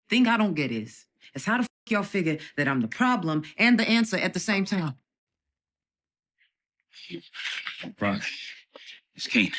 Thing I don't get is how the f y'all figure that I'm the problem and the answer at the same time. Rock, it's Kane.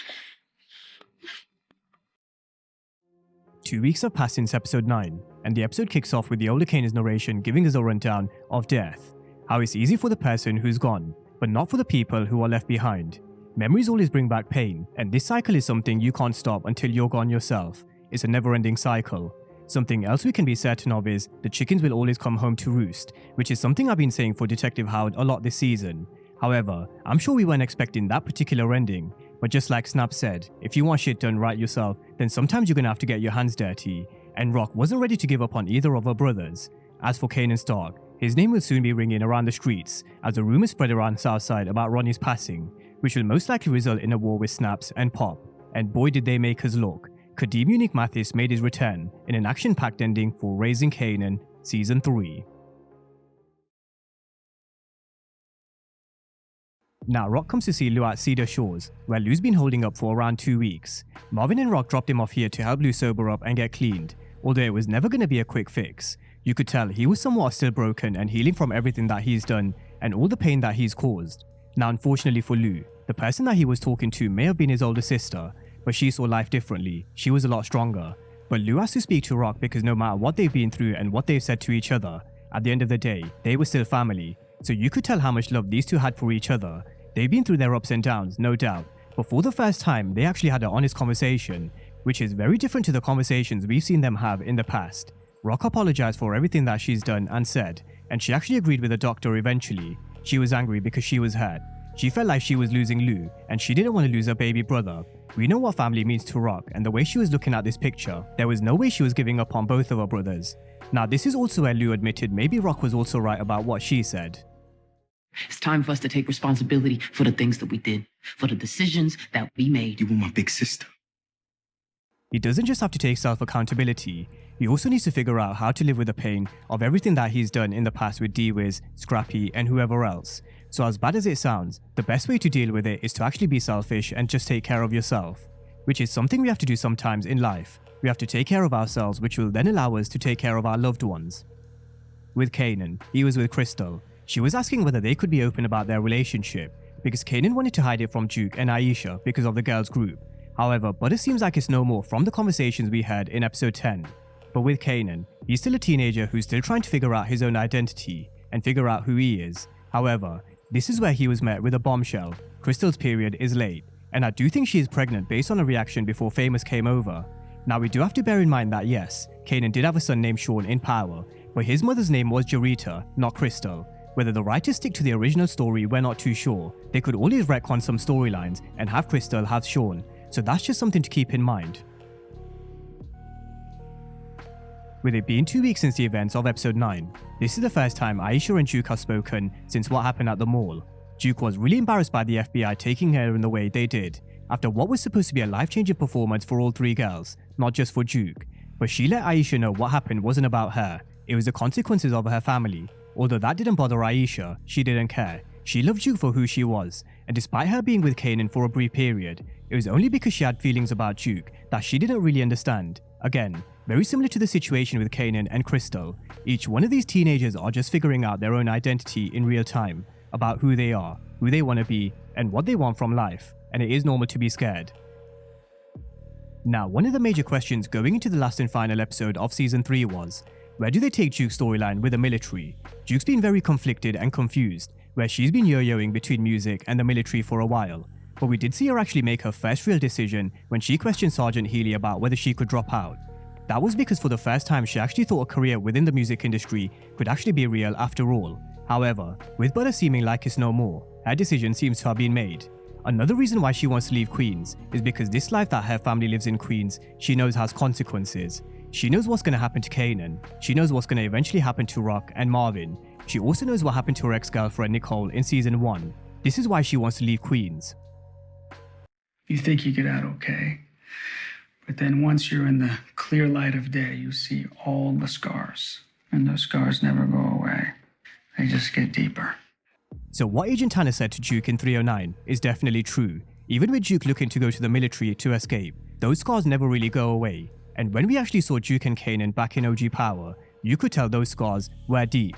2 weeks have passed since episode 9, and the episode kicks off with the older Kanan's narration giving us a rundown of death. How it's easy for the person who's gone, but not for the people who are left behind. Memories always bring back pain, and this cycle is something you can't stop until you're gone yourself. It's a never-ending cycle. Something else we can be certain of is the chickens will always come home to roost, which is something I've been saying for Detective Howard a lot this season. However, I'm sure we weren't expecting that particular ending, but just like Snap said, if you want shit done right yourself, then sometimes you're gonna have to get your hands dirty, and Rock wasn't ready to give up on either of her brothers. As for Kanan Stark, his name will soon be ringing around the streets as the rumors spread around Southside about Ronnie's passing, which will most likely result in a war with Snaps and Pop, and boy did they make us look. Kadeem Unique Mathis made his return in an action-packed ending for Raising Kanan Season 3. Now Rock comes to see Lou at Cedar Shores, where Lou's been holding up for around 2 weeks. Marvin and Rock dropped him off here to help Lou sober up and get cleaned, although it was never going to be a quick fix. You could tell he was somewhat still broken and healing from everything that he's done and all the pain that he's caused. Now unfortunately for Lou, the person that he was talking to may have been his older sister, but she saw life differently. She was a lot stronger. But Lou has to speak to Rock because no matter what they've been through and what they've said to each other, at the end of the day, they were still family. So you could tell how much love these two had for each other. They've been through their ups and downs, no doubt, but for the first time, they actually had an honest conversation, which is very different to the conversations we've seen them have in the past. Rock apologized for everything that she's done and said, and she actually agreed with the doctor eventually. She was angry because she was hurt. She felt like she was losing Lou, and she didn't want to lose her baby brother. We know what family means to Rock, and the way she was looking at this picture, there was no way she was giving up on both of her brothers. Now this is also where Lou admitted maybe Rock was also right about what she said. It's time for us to take responsibility for the things that we did, for the decisions that we made. You were my big sister. He doesn't just have to take self-accountability, he also needs to figure out how to live with the pain of everything that he's done in the past with D-Wiz, Scrappy, and whoever else. So as bad as it sounds, the best way to deal with it is to actually be selfish and just take care of yourself, which is something we have to do sometimes in life. We have to take care of ourselves, which will then allow us to take care of our loved ones. With Kanan, he was with Crystal. She was asking whether they could be open about their relationship, because Kanan wanted to hide it from Duke and Aisha because of the girls' group. However, Butter seems like it's no more from the conversations we had in episode 10. But with Kanan, he's still a teenager who's still trying to figure out his own identity and figure out who he is. However, this is where he was met with a bombshell. Crystal's period is late, and I do think she is pregnant based on a reaction before Famous came over. Now we do have to bear in mind that yes, Kanan did have a son named Sean in Power, but his mother's name was Jarita, not Crystal. Whether the writers stick to the original story, we're not too sure. They could always retcon some storylines and have Crystal have Sean, so that's just something to keep in mind. With it being 2 weeks since the events of episode 9, this is the first time Aisha and Duke have spoken since what happened at the mall. Duke was really embarrassed by the FBI taking her in the way they did, after what was supposed to be a life-changing performance for all three girls, not just for Duke. But she let Aisha know what happened wasn't about her, it was the consequences of her family. Although that didn't bother Aisha, she didn't care. She loved Duke for who she was, and despite her being with Kanan for a brief period, it was only because she had feelings about Duke that she didn't really understand. Again, very similar to the situation with Kanan and Crystal, each one of these teenagers are just figuring out their own identity in real time, about who they are, who they want to be, and what they want from life, and it is normal to be scared. Now, one of the major questions going into the last and final episode of Season 3 was, where do they take Duke's storyline with the military? Duke's been very conflicted and confused, where she's been yo-yoing between music and the military for a while, but we did see her actually make her first real decision when she questioned Sergeant Healy about whether she could drop out. That was because for the first time she actually thought a career within the music industry could actually be real after all. However, with Butter seeming like it's no more, her decision seems to have been made. Another reason why she wants to leave Queens is because this life that her family lives in Queens, she knows has consequences. She knows what's going to happen to Kanan, she knows what's going to eventually happen to Rock and Marvin, she also knows what happened to her ex-girlfriend Nicole in Season 1. This is why she wants to leave Queens. You think you get out okay, but then once you're in the clear light of day, you see all the scars, and those scars never go away. They just get deeper. So what Agent Tanner said to Duke in 309 is definitely true. Even with Duke looking to go to the military to escape, those scars never really go away. and when we actually saw Duke and Kanan back in OG power, you could tell those scars were deep.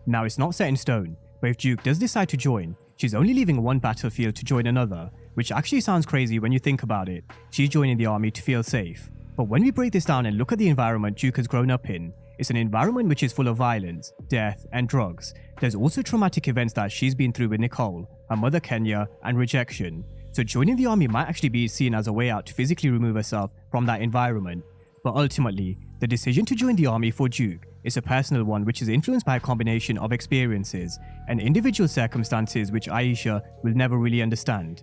Now it's not set in stone, but if Duke does decide to join, she's only leaving one battlefield to join another, which actually sounds crazy when you think about it. She's joining the army to feel safe. But when we break this down and look at the environment Duke has grown up in, it's an environment which is full of violence, death, and drugs. There's also traumatic events that she's been through with Nicole, her mother Kenya, and rejection. So joining the army might actually be seen as a way out to physically remove herself from that environment. But ultimately, the decision to join the army for Duke is a personal one which is influenced by a combination of experiences and individual circumstances which Aisha will never really understand.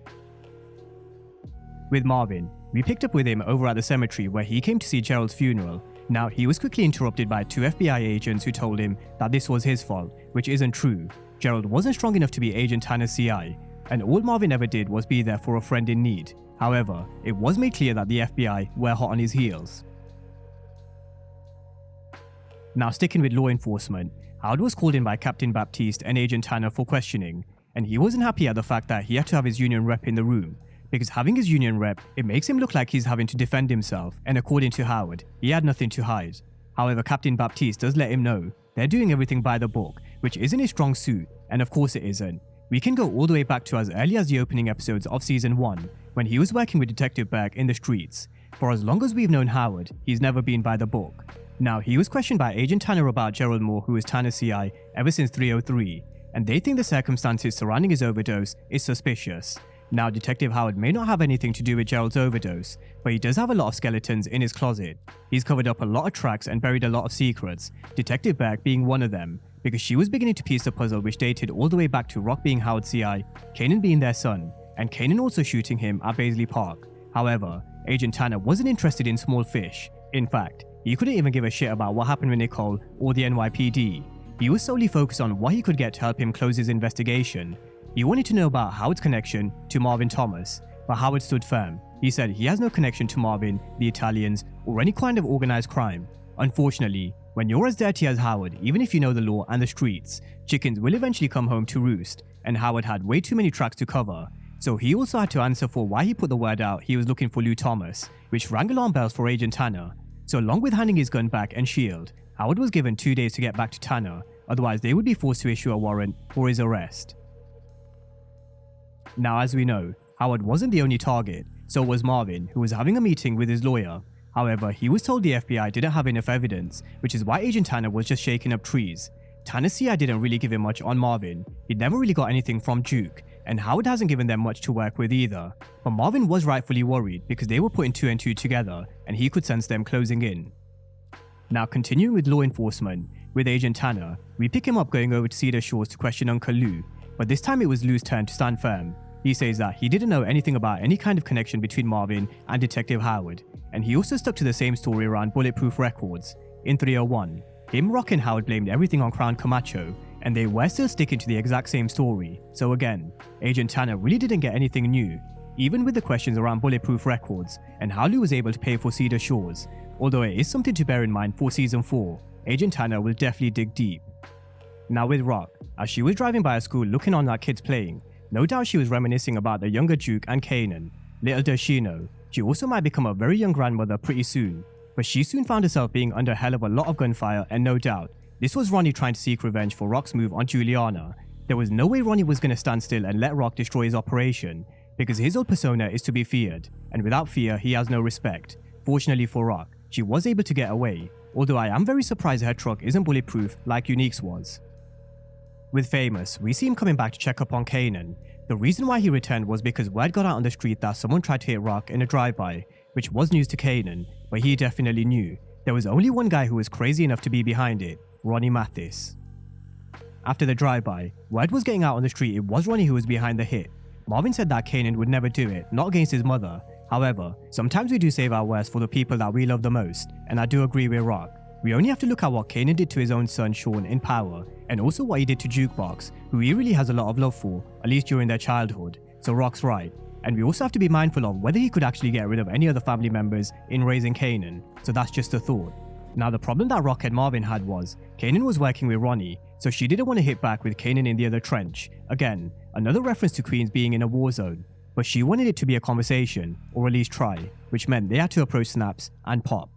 With Marvin, we picked up with him over at the cemetery where he came to see Gerald's funeral. Now, he was quickly interrupted by 2 FBI agents who told him that this was his fault, which isn't true. Gerald wasn't strong enough to be Agent Tanner's CI, and all Marvin ever did was be there for a friend in need. However, it was made clear that the FBI were hot on his heels. Now, sticking with law enforcement, Howard was called in by Captain Baptiste and Agent Tanner for questioning, and he wasn't happy at the fact that he had to have his union rep in the room. Because having his union rep, it makes him look like he's having to defend himself, and according to Howard, he had nothing to hide. However, Captain Baptiste does let him know they're doing everything by the book, which isn't his strong suit, and of course it isn't. We can go all the way back to as early as the opening episodes of Season 1, when he was working with Detective Berg in the streets. For as long as we've known Howard, he's never been by the book. Now, he was questioned by Agent Tanner about Gerald Moore, who is Tanner's CI ever since 303, and they think the circumstances surrounding his overdose is suspicious. Now, Detective Howard may not have anything to do with Gerald's overdose, but he does have a lot of skeletons in his closet. He's covered up a lot of tracks and buried a lot of secrets, Detective Berg being one of them, because she was beginning to piece the puzzle which dated all the way back to Rock being Howard's CI, Kanan being their son, and Kanan also shooting him at Baisley Park. However, Agent Tanner wasn't interested in small fish. In fact, he couldn't even give a shit about what happened with Nicole or the NYPD. He was solely focused on what he could get to help him close his investigation. He wanted to know about Howard's connection to Marvin Thomas, but Howard stood firm. He said he has no connection to Marvin, the Italians, or any kind of organized crime. Unfortunately, when you're as dirty as Howard, even if you know the law and the streets, chickens will eventually come home to roost, and Howard had way too many tracks to cover. So he also had to answer for why he put the word out he was looking for Lou Thomas, which rang alarm bells for Agent Tanner. So along with handing his gun back and shield, Howard was given 2 days to get back to Tanner, otherwise they would be forced to issue a warrant for his arrest. Now, as we know, Howard wasn't the only target, so was Marvin, who was having a meeting with his lawyer. However, he was told the FBI didn't have enough evidence, which is why Agent Tanner was just shaking up trees. Tanner's CI didn't really give him much on Marvin, he'd never really got anything from Duke, and Howard hasn't given them much to work with either. But Marvin was rightfully worried because they were putting 2 and 2 together, and he could sense them closing in. Now, continuing with law enforcement, with Agent Tanner, we pick him up going over to Cedar Shores to question Uncle Lou, but this time it was Lou's turn to stand firm. He says that he didn't know anything about any kind of connection between Marvin and Detective Howard, and he also stuck to the same story around bulletproof records. In 301, him, Rock, and Howard blamed everything on Crown Camacho, and they were still sticking to the exact same story. So again, Agent Tanner really didn't get anything new, even with the questions around bulletproof records and how Lou was able to pay for Cedar Shores. Although it is something to bear in mind for Season 4, Agent Tanner will definitely dig deep. Now with Rock, as she was driving by a school looking on at kids playing, no doubt she was reminiscing about the younger Duke and Kanan. Little does she know, she also might become a very young grandmother pretty soon. But she soon found herself being under a hell of a lot of gunfire, and no doubt, this was Ronnie trying to seek revenge for Rock's move on Juliana. There was no way Ronnie was going to stand still and let Rock destroy his operation, because his old persona is to be feared, and without fear he has no respect. Fortunately for Rock, she was able to get away, although I am very surprised her truck isn't bulletproof like Unique's was. With Famous, we see him coming back to check up on Kanan. The reason why he returned was because word got out on the street that someone tried to hit Rock in a drive-by, which was news to Kanan, but he definitely knew. There was only one guy who was crazy enough to be behind it, Ronnie Mathis. After the drive-by, word was getting out on the street it was Ronnie who was behind the hit. Marvin said that Kanan would never do it, not against his mother. However, sometimes we do save our worst for the people that we love the most, and I do agree with Rock. We only have to look at what Kanan did to his own son Sean in Power, and also what he did to Jukebox, who he really has a lot of love for, at least during their childhood. So Rock's right. And we also have to be mindful of whether he could actually get rid of any other family members in Raising Kanan, so that's just a thought. Now the problem that Rock and Marvin had was, Kanan was working with Ronnie, so she didn't want to hit back with Kanan in the other trench. Again, another reference to Queens being in a war zone. but she wanted it to be a conversation, or at least try, which meant they had to approach Snaps and Pop.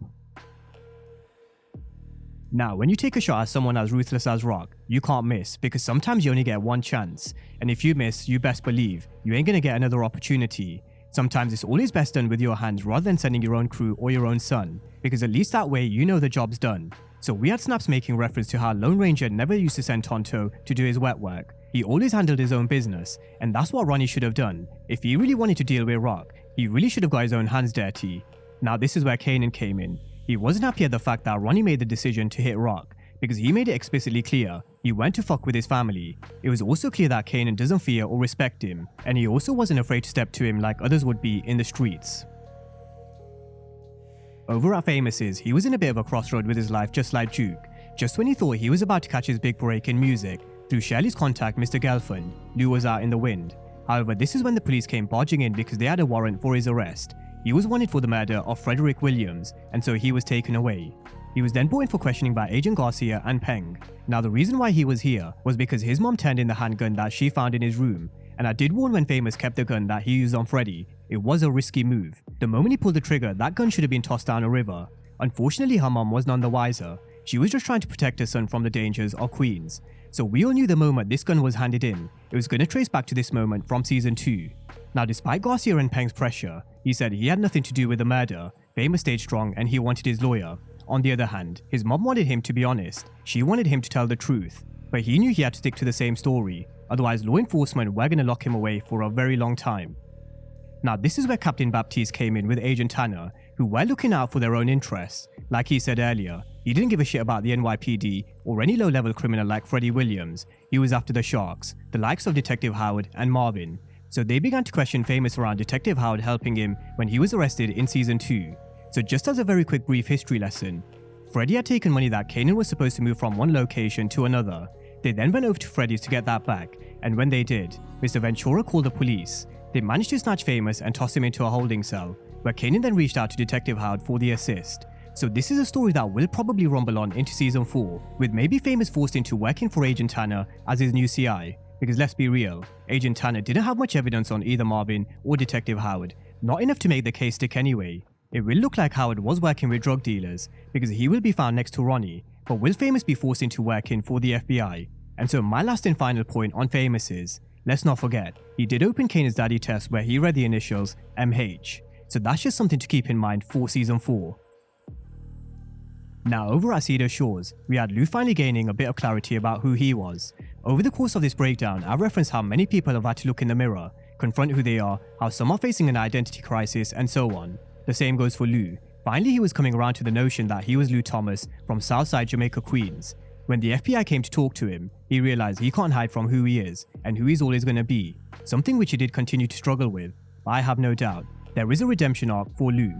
Now, when you take a shot at someone as ruthless as Rock, you can't miss because sometimes you only get one chance, and if you miss, you best believe you ain't gonna get another opportunity. Sometimes it's always best done with your hands rather than sending your own crew or your own son, because at least that way you know the job's done. So we had Snaps making reference to how Lone Ranger never used to send Tonto to do his wet work. He always handled his own business, and that's what Ronnie should have done. If he really wanted to deal with Rock, he really should have got his own hands dirty. Now this is where Kanan came in. He wasn't happy at the fact that Ronnie made the decision to hit Rock, because he made it explicitly clear he went to fuck with his family. It was also clear that Kanan doesn't fear or respect him, and he also wasn't afraid to step to him like others would be in the streets. Over at Famous's, he was in a bit of a crossroad with his life just like Duke. Just when he thought he was about to catch his big break in music, through Shirley's contact Mr. Gelfand, Lou was out in the wind. However, this is when the police came barging in because they had a warrant for his arrest. He was wanted for the murder of Frederick Williams, and so he was taken away. He was then brought in for questioning by Agent Garcia and Peng. Now the reason why he was here was because his mom turned in the handgun that she found in his room, and I did warn when Famous kept the gun that he used on Freddy. It was a risky move. The moment he pulled the trigger, that gun should have been tossed down a river. Unfortunately, her mom was none the wiser. She was just trying to protect her son from the dangers of Queens. So we all knew the moment this gun was handed in, it was going to trace back to this moment from season 2. Now despite Garcia and Peng's pressure, he said he had nothing to do with the murder. Famous stayed strong and he wanted his lawyer. On the other hand, his mom wanted him to be honest. She wanted him to tell the truth. But he knew he had to stick to the same story, otherwise law enforcement were going to lock him away for a very long time. Now this is where Captain Baptiste came in with Agent Tanner, who were looking out for their own interests. Like he said earlier, he didn't give a shit about the NYPD or any low-level criminal like Freddie Williams. He was after the sharks, the likes of Detective Howard and Marvin. So they began to question Famous around Detective Howard helping him when he was arrested in season 2. So just as a very quick brief history lesson, Freddie had taken money that Kanan was supposed to move from one location to another. They then went over to Freddy's to get that back, and when they did, Mr. Ventura called the police. They managed to snatch Famous and toss him into a holding cell, where Kanan then reached out to Detective Howard for the assist. So this is a story that will probably rumble on into season 4, with maybe Famous forced into working for Agent Tanner as his new CI. Because let's be real, Agent Tanner didn't have much evidence on either Marvin or Detective Howard, not enough to make the case stick anyway. It will look like Howard was working with drug dealers, because he will be found next to Ronnie, but will Famous be forced into working for the FBI? And so my last and final point on Famous is, let's not forget, he did open Kanan's daddy test where he read the initials MH, so that's just something to keep in mind for season 4. Now over at Cedar Shores, we had Lou finally gaining a bit of clarity about who he was. Over the course of this breakdown, I referenced how many people have had to look in the mirror, confront who they are, how some are facing an identity crisis, and so on. The same goes for Lou. Finally he was coming around to the notion that he was Lou Thomas from Southside Jamaica, Queens. When the FBI came to talk to him, he realized he can't hide from who he is and who he's always going to be, something which he did continue to struggle with. But I have no doubt, there is a redemption arc for Lou.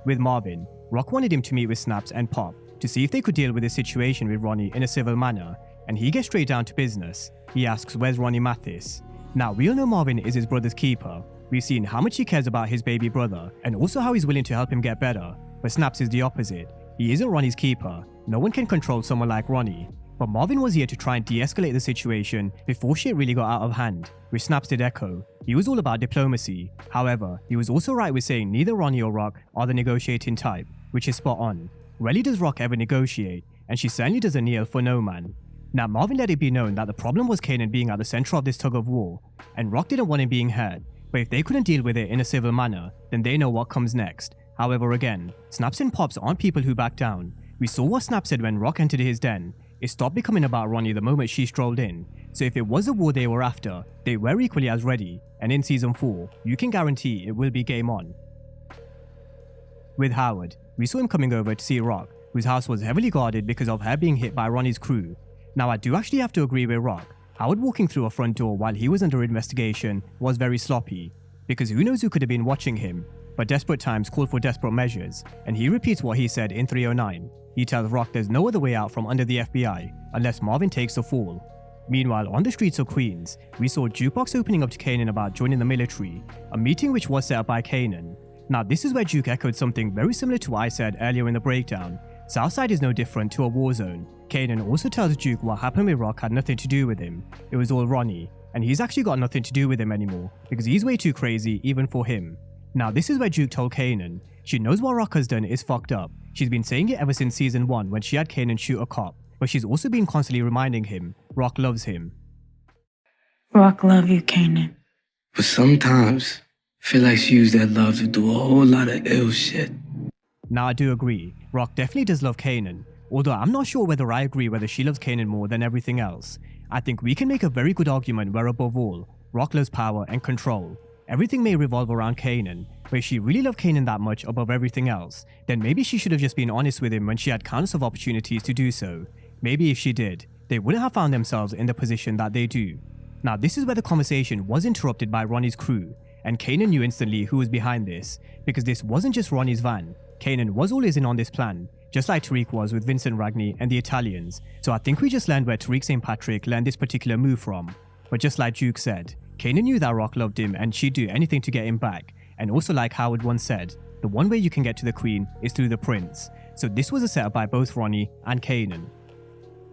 With Marvin, Rock wanted him to meet with Snaps and Pop to see if they could deal with the situation with Ronnie in a civil manner, and he gets straight down to business. He asks where's Ronnie Mathis. Now we all know Marvin is his brother's keeper. We've seen how much he cares about his baby brother, and also how he's willing to help him get better, but Snaps is the opposite. He isn't Ronnie's keeper. No one can control someone like Ronnie. But Marvin was here to try and de-escalate the situation before shit really got out of hand, which Snaps did echo. He was all about diplomacy. However, he was also right with saying neither Ronnie or Rock are the negotiating type, which is spot on. Rarely does Rock ever negotiate, and she certainly doesn't kneel for no man. Now Marvin let it be known that the problem was Kanan being at the center of this tug of war, and Rock didn't want him being hurt, but if they couldn't deal with it in a civil manner, then they know what comes next. However again, Snaps and Pops aren't people who back down. We saw what Snap said when Rock entered his den. It stopped becoming about Ronnie the moment she strolled in, so if it was a war they were after, they were equally as ready, and in season 4, you can guarantee it will be game on. With Howard, we saw him coming over to see Rock, whose house was heavily guarded because of her being hit by Ronnie's crew. Now I do actually have to agree with Rock. Howard walking through a front door while he was under investigation was very sloppy, because who knows who could have been watching him, but desperate times call for desperate measures, and he repeats what he said in 309. He tells Rock there's no other way out from under the FBI, unless Marvin takes the fall. Meanwhile, on the streets of Queens, we saw Jukebox opening up to Kanan about joining the military, a meeting which was set up by Kanan. Now this is where Duke echoed something very similar to what I said earlier in the breakdown. Southside is no different to a war zone. Kanan also tells Duke what happened with Rock had nothing to do with him. It was all Ronnie. and he's actually got nothing to do with him anymore because he's way too crazy even for him. Now this is where Juke told Kanan she knows what Rock has done is fucked up. She's been saying it ever since season 1 when she had Kanan shoot a cop, but she's also been constantly reminding him Rock loves him. Rock love you, Kanan. But sometimes, I feel like she used that love to do a whole lot of ill shit. Now I do agree, Rock definitely does love Kanan, although I'm not sure whether I agree whether she loves Kanan more than everything else. I think we can make a very good argument where above all, Rock loves power and control. Everything may revolve around Kanan, but if she really loved Kanan that much above everything else, then maybe she should have just been honest with him when she had countless of opportunities to do so. Maybe if she did, they wouldn't have found themselves in the position that they do. Now this is where the conversation was interrupted by Ronnie's crew, and Kanan knew instantly who was behind this, because this wasn't just Ronnie's van. Kanan was always in on this plan, just like Tariq was with Vincent Ragney and the Italians, so I think we just learned where Tariq St. Patrick learned this particular move from. But just like Juke said, Kanan knew that Rock loved him and she'd do anything to get him back, and also like Howard once said, the one way you can get to the Queen is through the Prince, so this was a setup by both Ronnie and Kanan.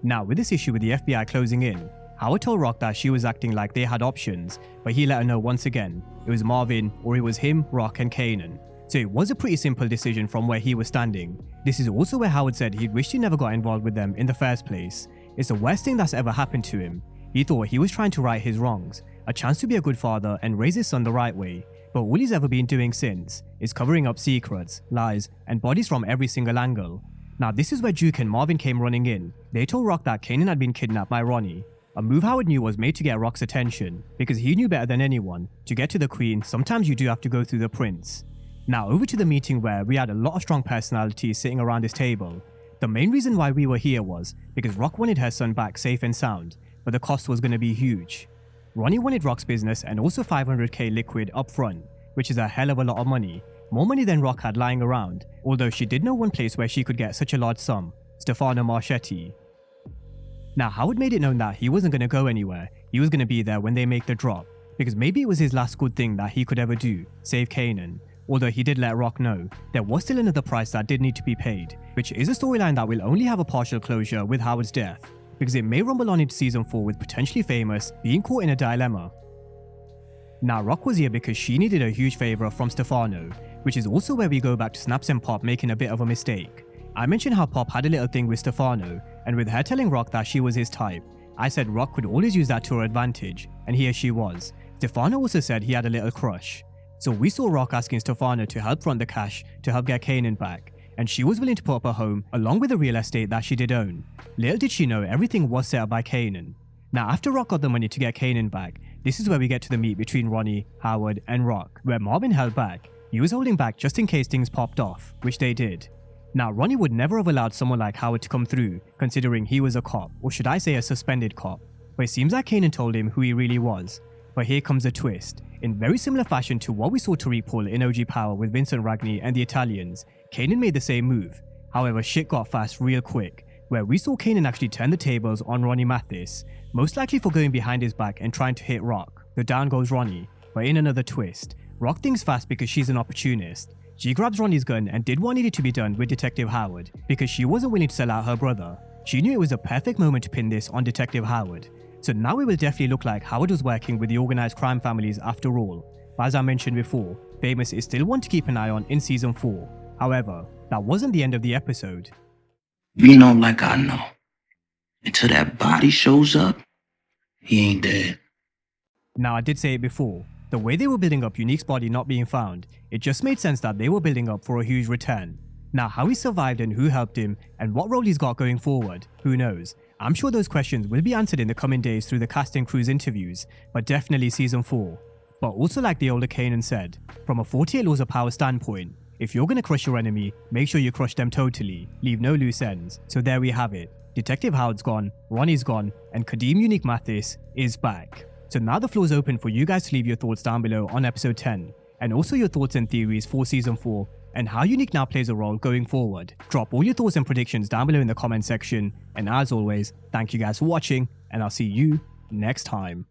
Now with this issue with the FBI closing in, Howard told Rock that she was acting like they had options, but he let her know once again, it was Marvin or it was him, Rock and Kanan. So it was a pretty simple decision from where he was standing. This is also where Howard said he wished he never got involved with them in the first place. It's the worst thing that's ever happened to him. He thought he was trying to right his wrongs, a chance to be a good father and raise his son the right way, but all he's ever been doing since is covering up secrets, lies, and bodies from every single angle. Now this is where Juke and Marvin came running in. They told Rock that Kanan had been kidnapped by Ronnie. A move Howard knew was made to get Rock's attention, because he knew better than anyone, to get to the Queen sometimes you do have to go through the Prince. Now over to the meeting where we had a lot of strong personalities sitting around this table. The main reason why we were here was because Rock wanted her son back safe and sound, but the cost was going to be huge. Ronnie wanted Rock's business and also $500k liquid up front, which is a hell of a lot of money, more money than Rock had lying around, although she did know one place where she could get such a large sum, Stefano Marchetti. Now Howard made it known that he wasn't going to go anywhere, he was going to be there when they make the drop, because maybe it was his last good thing that he could ever do, save Kanan. Although he did let Rock know, there was still another price that did need to be paid, which is a storyline that will only have a partial closure with Howard's death, because it may rumble on into season 4 with potentially Famous being caught in a dilemma. Now Rock was here because she needed a huge favour from Stefano, which is also where we go back to Snaps and Pop making a bit of a mistake. I mentioned how Pop had a little thing with Stefano, and with her telling Rock that she was his type, I said Rock could always use that to her advantage, and here she was. Stefano also said he had a little crush. So we saw Rock asking Stefano to help front the cash to help get Kanan back, and she was willing to put up a home along with the real estate that she did own. Little did she know everything was set up by Kanan. Now after Rock got the money to get Kanan back, this is where we get to the meet between Ronnie, Howard and Rock, where Marvin held back. He was holding back just in case things popped off, which they did. Now Ronnie would never have allowed someone like Howard to come through, considering he was a cop, or should I say a suspended cop, but it seems like Kanan told him who he really was. But here comes a twist. In very similar fashion to what we saw Tariq pull in OG Power with Vincent Ragney and the Italians, Kanan made the same move. However, shit got fast real quick, where we saw Kanan actually turn the tables on Ronnie Mathis, most likely for going behind his back and trying to hit Rock. The down goes Ronnie, but in another twist, Rock thinks fast because she's an opportunist. She grabs Ronnie's gun and did what needed to be done with Detective Howard, because she wasn't willing to sell out her brother. She knew it was a perfect moment to pin this on Detective Howard. So now it will definitely look like Howard was working with the organized crime families after all. But as I mentioned before, Famous is still one to keep an eye on in season 4. However, that wasn't the end of the episode. You know, like I know, until that body shows up, he ain't dead. Now I did say it before, the way they were building up Unique's body not being found, it just made sense that they were building up for a huge return. Now how he survived and who helped him, and what role he's got going forward, who knows. I'm sure those questions will be answered in the coming days through the cast and crew's interviews, but definitely season 4. But also like the older Kanan said, from a 48 laws of power standpoint, if you're gonna crush your enemy, make sure you crush them totally, leave no loose ends. So there we have it. Detective Howard's gone, Ronnie's gone, and Kadeem Unique Mathis is back. So now the floor is open for you guys to leave your thoughts down below on episode 10, and also your thoughts and theories for season 4, and how Unique now plays a role going forward. Drop all your thoughts and predictions down below in the comment section, and as always, thank you guys for watching, and I'll see you next time.